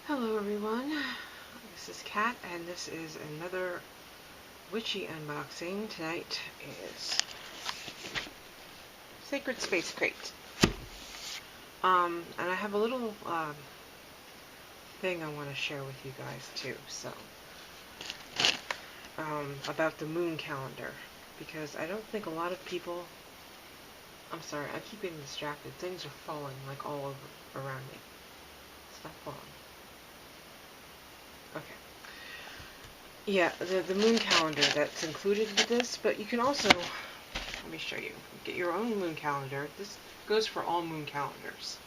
Hello everyone, this is Kat and this is another witchy unboxing. Tonight is Sacred Space Crate. And I have a little thing I want to share with you guys too, so about the moon calendar, because I don't think a lot of people, I'm sorry, I keep getting distracted. Things are falling like all over around me. Stop falling. Okay. Yeah, the moon calendar that's included with this, but you can also, let me show you, get your own moon calendar. This goes for all moon calendars,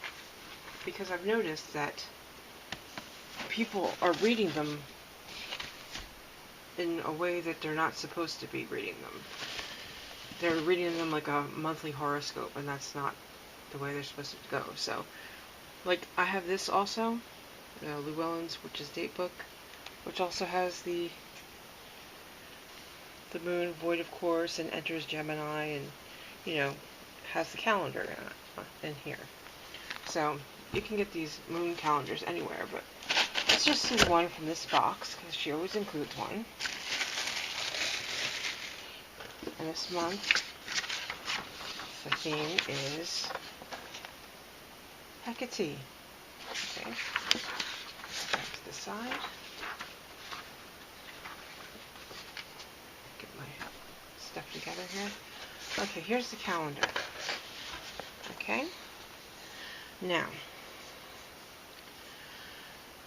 because I've noticed that people are reading them in a way that they're not supposed to be reading them. They're reading them like a monthly horoscope, and that's not the way they're supposed to go. So, like, I have this also, Llewellyn Witches Date Book, which also has the moon void of course and enters Gemini, and has the calendar in here. So you can get these moon calendars anywhere, but let's just see the one from this box because she always includes one. And this month the theme is Hecate. Okay, back to the side. Get my stuff together here. Okay, here's the calendar. Okay, now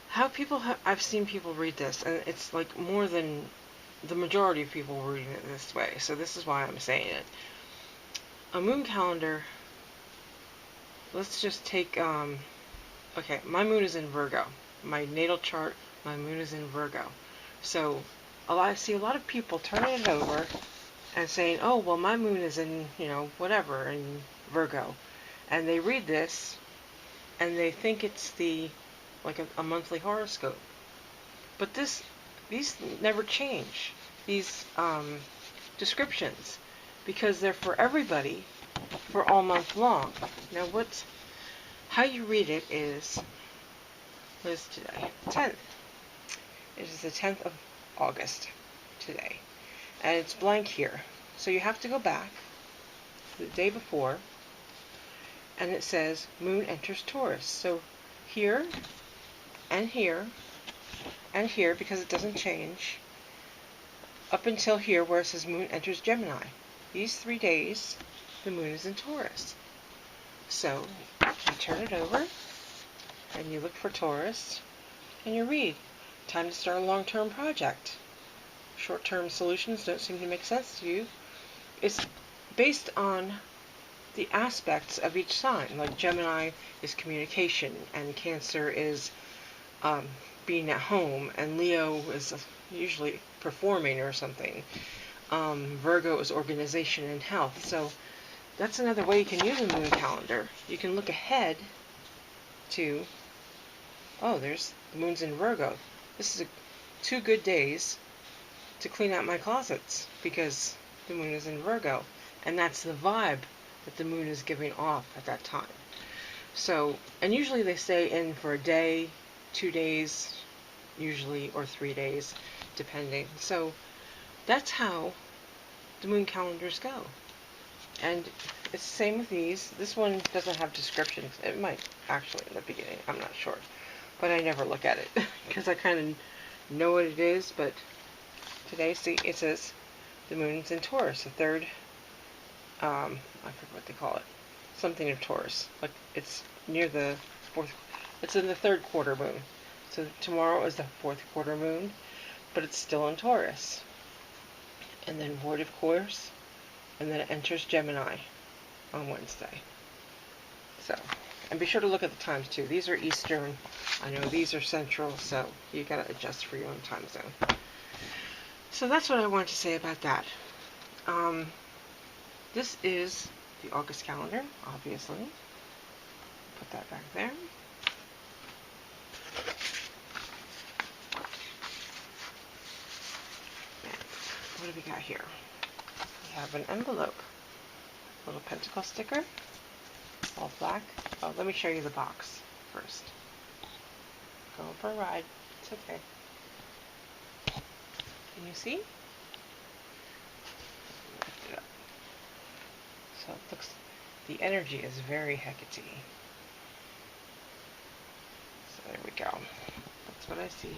how people I've seen people read this, and it's like more than the majority of people reading it this way, so this is why I'm saying it. A moon calendar, let's just take, okay, my moon is in Virgo. My natal chart, my moon is in Virgo. So I see a lot of people turning it over and saying, oh, well, my moon is in, whatever, in Virgo. And they read this, and they think it's like a monthly horoscope. But these never change, these descriptions, because they're for everybody for all month long. Now how you read it is, what is today? 10th. It is the 10th of August today. And it's blank here. So you have to go back to the day before, and it says moon enters Taurus. So here, and here, and here, because it doesn't change, up until here where it says moon enters Gemini. These 3 days, the moon is in Taurus. So you turn it over, and you look for Taurus, and you read. Time to start a long-term project. Short-term solutions don't seem to make sense to you. It's based on the aspects of each sign. Like Gemini is communication, and Cancer is being at home, and Leo is usually performing or something. Virgo is organization and health. So that's another way you can use a moon calendar. You can look ahead to, oh, there's the moon's in Virgo. This is 2 good days to clean out my closets because the moon is in Virgo, and that's the vibe that the moon is giving off at that time. So, and usually they stay in for a day, 2 days, usually, or 3 days, depending. So that's how the moon calendars go. And it's the same with these. This one doesn't have descriptions. It might actually in the beginning, I'm not sure. But I never look at it because I kind of know what it is. But today, see, it says the moon's in Taurus, the third, I forget what they call it, something of Taurus. Like it's near the fourth, it's in the 3rd quarter moon. So tomorrow is the 4th quarter moon, but it's still in Taurus. And then void of course, and then it enters Gemini on Wednesday. So, and be sure to look at the times too. These are Eastern. I know these are Central, so you gotta adjust for your own time zone. So that's what I wanted to say about that. This is the August calendar, obviously. Put that back there. What do we got here? We have an envelope, little pentacle sticker, all black. Oh, let me show you the box first. Going for a ride. It's okay. Can you see? Lift it up. So it looks, the energy is very Hecate. So there we go. That's what I see.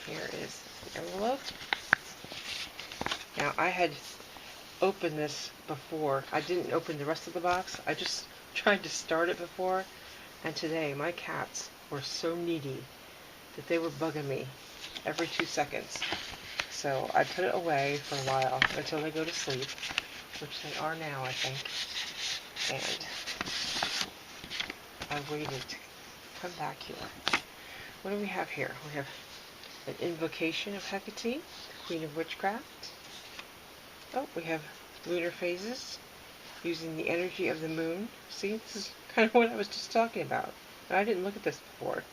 Here is the envelope. Now I had opened this before. I didn't open the rest of the box. I just tried to start it before. And today my cats were so needy that they were bugging me every 2 seconds. So I put it away for a while until they go to sleep, which they are now, I think. And I waited to come back here. What do we have here? We have an invocation of Hecate, the Queen of Witchcraft. Oh, we have Lunar Phases, using the energy of the moon. See, this is kind of what I was just talking about. I didn't look at this before.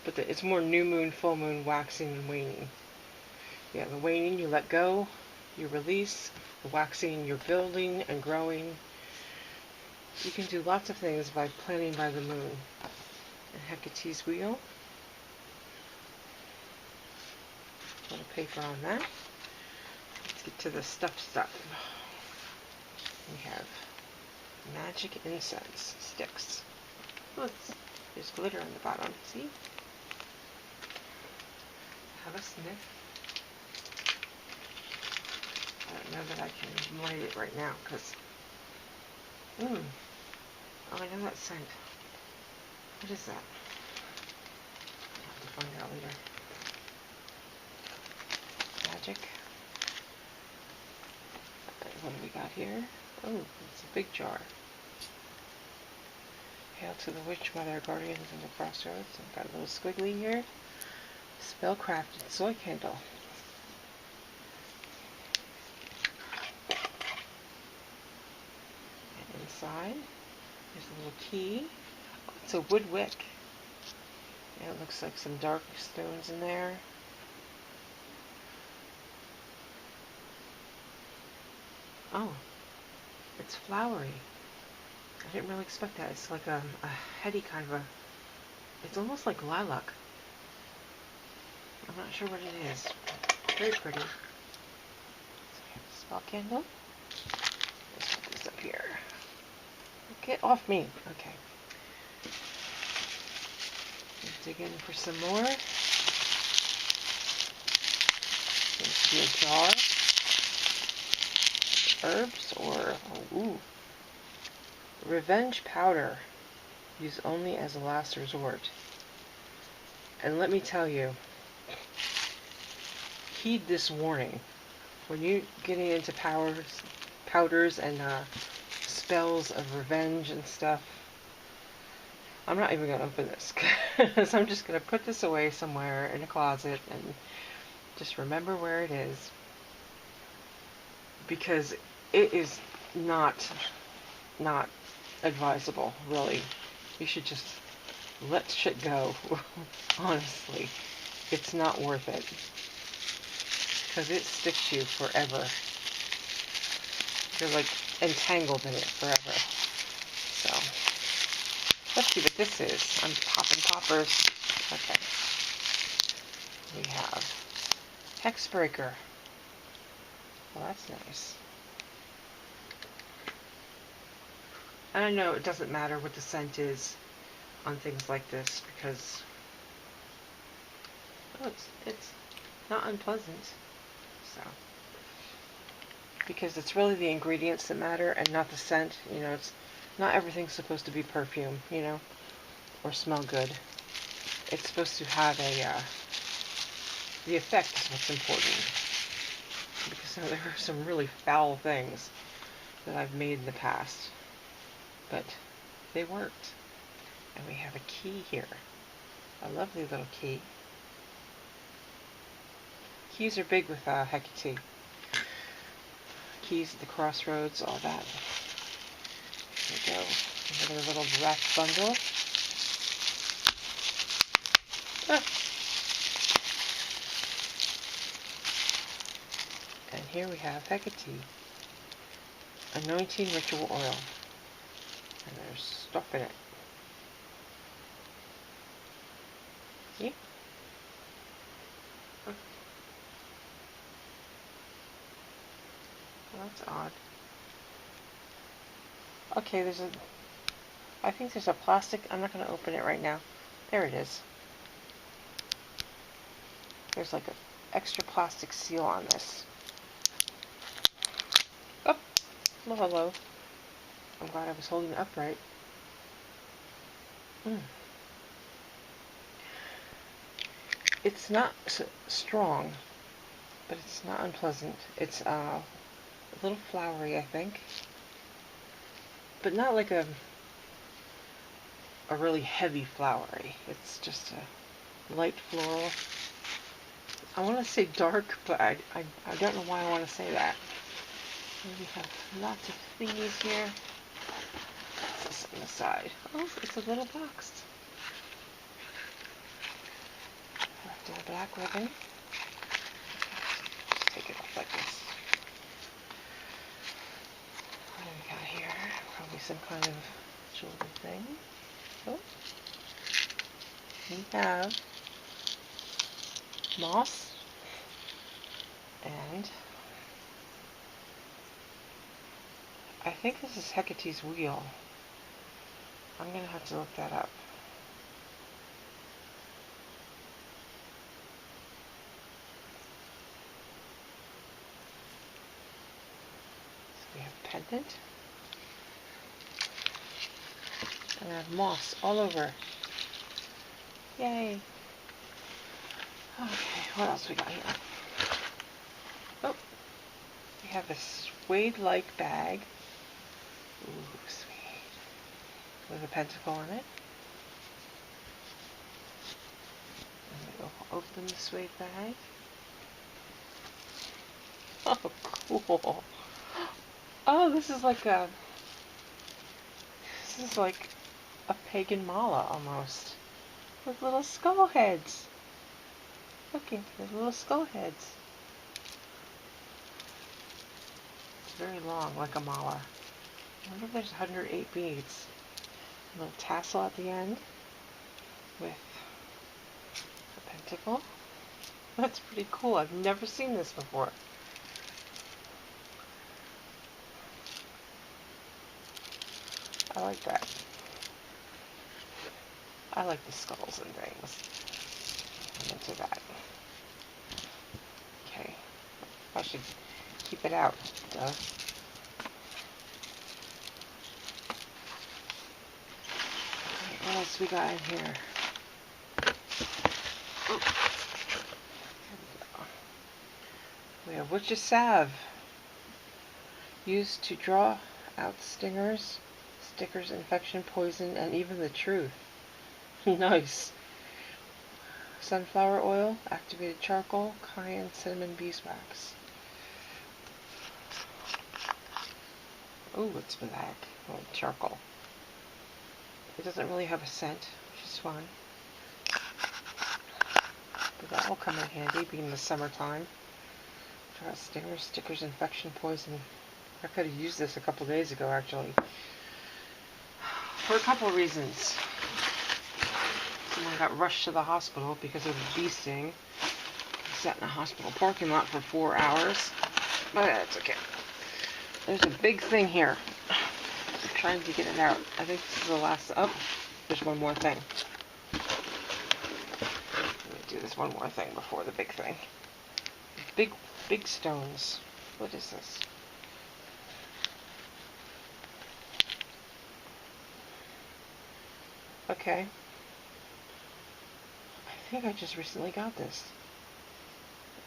But it's more new moon, full moon, waxing, and waning. Yeah, the waning, you let go, you release. The waxing, you're building and growing. You can do lots of things by planning by the moon. And Hecate's wheel. A little paper on that. Let's get to the stuff. We have magic incense sticks. Oh, there's glitter on the bottom. See? Have a sniff. I don't know that I can light it right now because. Oh, I know that scent. What is that? I'll have to find out later. Magic. What do we got here? Oh, it's a big jar. Hail to the Witch Mother, Guardians in the Crossroads. I've got a little squiggly here. Spellcrafted soy candle. And inside, there's a little key. Oh, it's a wood wick. And it looks like some dark stones in there. Oh, it's flowery. I didn't really expect that. It's like a heady kind of a, it's almost like lilac. I'm not sure what it is. Very pretty. So I have a spell candle. Let's put this up here. Get off me. Okay. Let's dig in for some more. Seems to be a jar. Herbs or, ooh. Revenge powder. Used only as a last resort. And let me tell you, heed this warning. When you're getting into powders and spells of revenge and stuff, I'm not even going to open this because I'm just going to put this away somewhere in a closet and just remember where it is, because it is not advisable, really. You should just let shit go. Honestly, it's not worth it because it sticks you forever. You're like entangled in it forever. So let's see what this is. I'm popping poppers. Okay. We have Hex Breaker. Well, that's nice. And I know it doesn't matter what the scent is on things like this because it's not unpleasant. So because it's really the ingredients that matter and not the scent. You know, it's not everything's supposed to be perfume, you know, or smell good. It's supposed to have a the effect is what's important. Because there are some really foul things that I've made in the past, but they worked. And we have a key here, a lovely little key. Keys are big with Hecate. Keys at the crossroads, all that. Here we go. Another little wrapped bundle. Ah. And here we have Hecate. Anointing ritual oil. And there's stuff in it. See? Oh, well, that's odd. Okay, I think there's a plastic, I'm not going to open it right now. There it is. There's like an extra plastic seal on this. Oh, well, hello. I'm glad I was holding it upright. It's not strong, but it's not unpleasant. It's a little flowery, I think, but not like a really heavy flowery. It's just a light floral. I want to say dark, but I don't know why I want to say that. We have lots of thingies here. Put this on the side. Oh, it's a little box. Wrapped in a black ribbon. Just take it off like this. What do we got here? Probably some kind of jewelry thing. Oh. We have moss and I think this is Hecate's wheel. I'm going to have to look that up. So we have pendant. And I have moss all over. Yay! Okay, what else we got here? Oh, we have a suede-like bag. Ooh, sweet. With a pentacle on it. And we'll open the suede bag. Oh, cool. Oh, this is like a pagan mala almost. With little skull heads. Looking, there's little skull heads. It's very long, like a mala. I wonder if there's 108 beads. A little tassel at the end with a pentacle. That's pretty cool. I've never seen this before. I like that. I like the skulls and things. I'm into that. Okay. I should keep it out. Duh. What else we got in here? Oh. Here we go. We have witch's salve. Used to draw out stingers, stickers, infection, poison, and even the truth. Nice. Sunflower oil, activated charcoal, cayenne, cinnamon, beeswax. Oh, it's black. Oh, charcoal. It doesn't really have a scent, which is fine. But that will come in handy, being the summertime. Draw out stingers, stickers, infection, poison. I could have used this a couple days ago, actually. For a couple reasons. Someone got rushed to the hospital because of a bee sting. Sat in a hospital parking lot for 4 hours. But that's okay. There's a big thing here. I'm trying to get it out. I think this is the last. Oh, there's one more thing. Let me do this one more thing before the big thing. Big stones. What is this? Okay. I think I just recently got this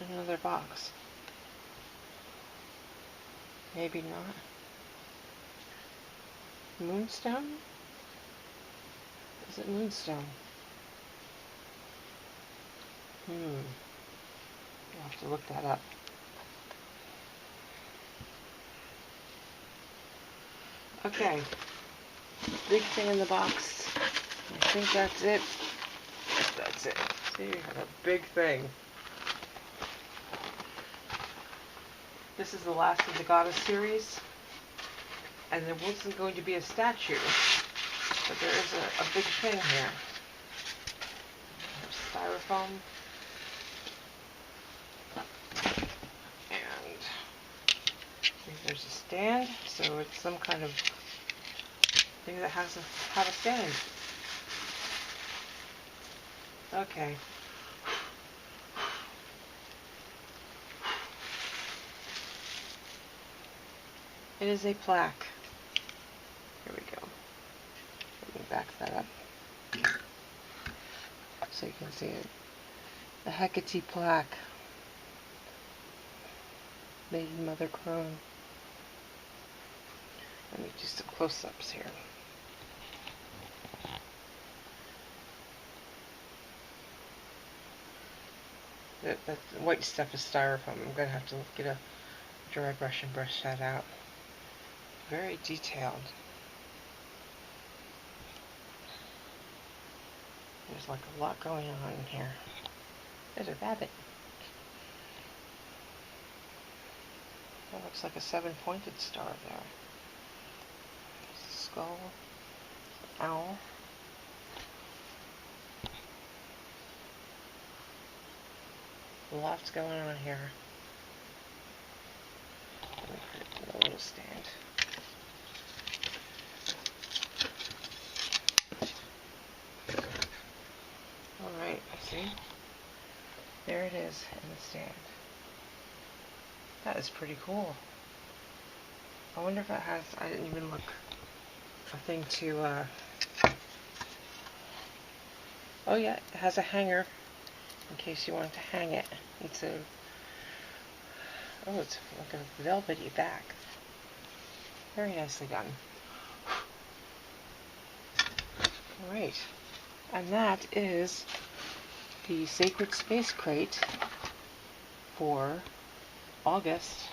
in another box. Maybe not. Moonstone? Is it moonstone? I'll have to look that up. Okay. Big thing in the box. I think that's it. That's it. See, we have a big thing. This is the last of the Goddess series. And there wasn't going to be a statue. But there is a big thing here. styrofoam. And there's a stand, so it's some kind of thing that has to have a stand. Okay. It is a plaque. Here we go. Let me back that up so you can see it. The Hecate plaque. Maiden Mother Crone. Let me do some close-ups here. That white stuff is styrofoam. I'm going to have to get a dry brush and brush that out. Very detailed. There's like a lot going on in here. There's a rabbit. That looks like a 7-pointed star there. There's a skull. An owl. Lots going on here. Let me put it in a little stand. Alright, see? There it is in the stand. That is pretty cool. I wonder if it has, I didn't even look, a thing to, oh yeah, it has a hanger in case you wanted to hang it. It's a, oh, it's like a velvety back. Very nicely done. Alright, and that is the Sacred Space Crate for August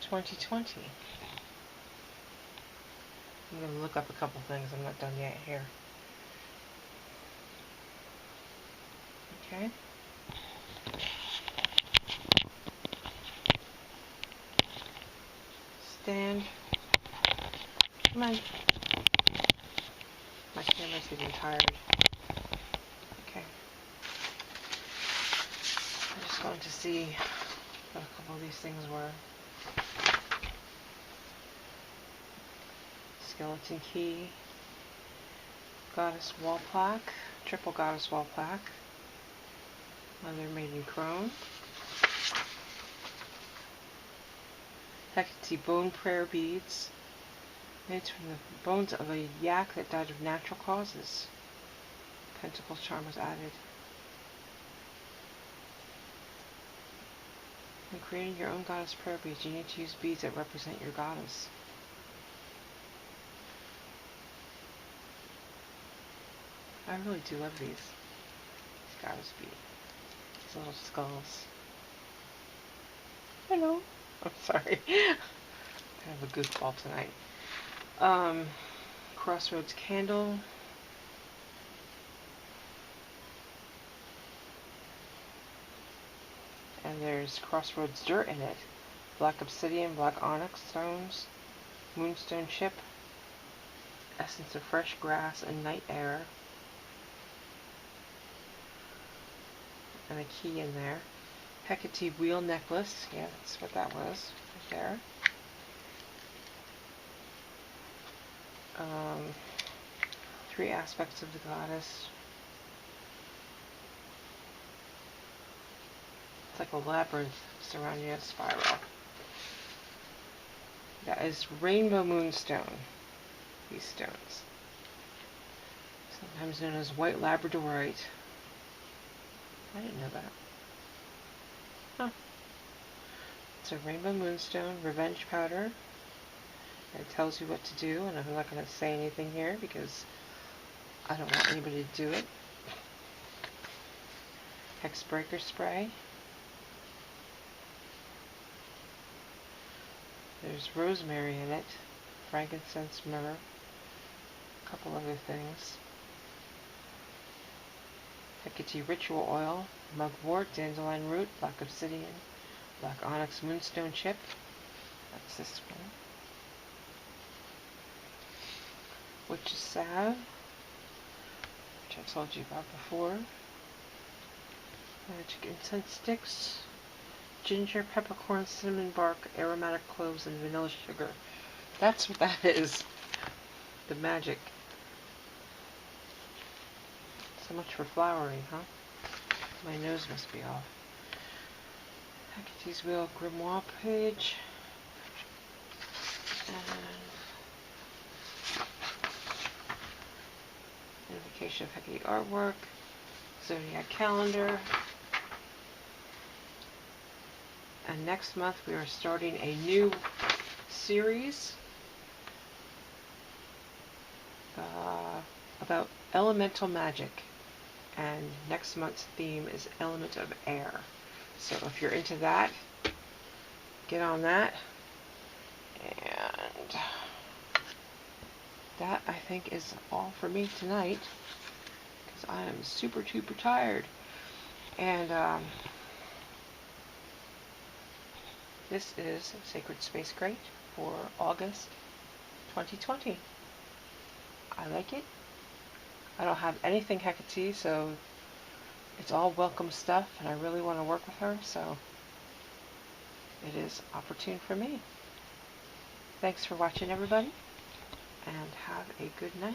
2020. I'm going to look up a couple things. I'm not done yet here. Okay. Stand. Come on. My camera's getting tired. Okay. I'm just going to see what a couple of these things were. Skeleton key. Goddess wall plaque. Triple goddess wall plaque. Mother Maiden Crone. Hecate bone prayer beads. Made from the bones of a yak that died of natural causes. Pentacle charm was added. When creating your own goddess prayer beads, you need to use beads that represent your goddess. I really do love these goddess beads. These little skulls. Hello. I'm sorry. I have a goofball tonight. Crossroads candle. And there's Crossroads dirt in it. Black obsidian, black onyx stones, moonstone chip, essence of fresh grass and night air. And a key in there. Hecate wheel necklace. Yeah, that's what that was. Right there. Three aspects of the goddess. It's like a labyrinth surrounding a spiral. That is rainbow moonstone. These stones. Sometimes known as white labradorite. I didn't know that. Huh. It's a rainbow moonstone, revenge powder. It tells you what to do, and I'm not going to say anything here because I don't want anybody to do it. Hex Breaker spray. There's rosemary in it, frankincense, myrrh, a couple other things. Hecate ritual oil, mugwort, dandelion root, black obsidian, black onyx moonstone chip. That's this one. Witch's salve, which I told you about before. Magic incense sticks. Ginger, peppercorn, cinnamon bark, aromatic cloves, and vanilla sugar. That's what that is. The magic. So much for flowering, huh? My nose must be off. Hecate's Wheel Grimoire page. And Invocation of Hecate artwork. Zodiac calendar. And next month we are starting a new series about elemental magic. And next month's theme is element of air. So if you're into that, get on that. And that, I think, is all for me tonight, because I am super tired. And this is Sacred Space Crate for August 2020. I like it. I don't have anything Hecate, so it's all welcome stuff, and I really want to work with her, so it is opportune for me. Thanks for watching, everybody, and have a good night.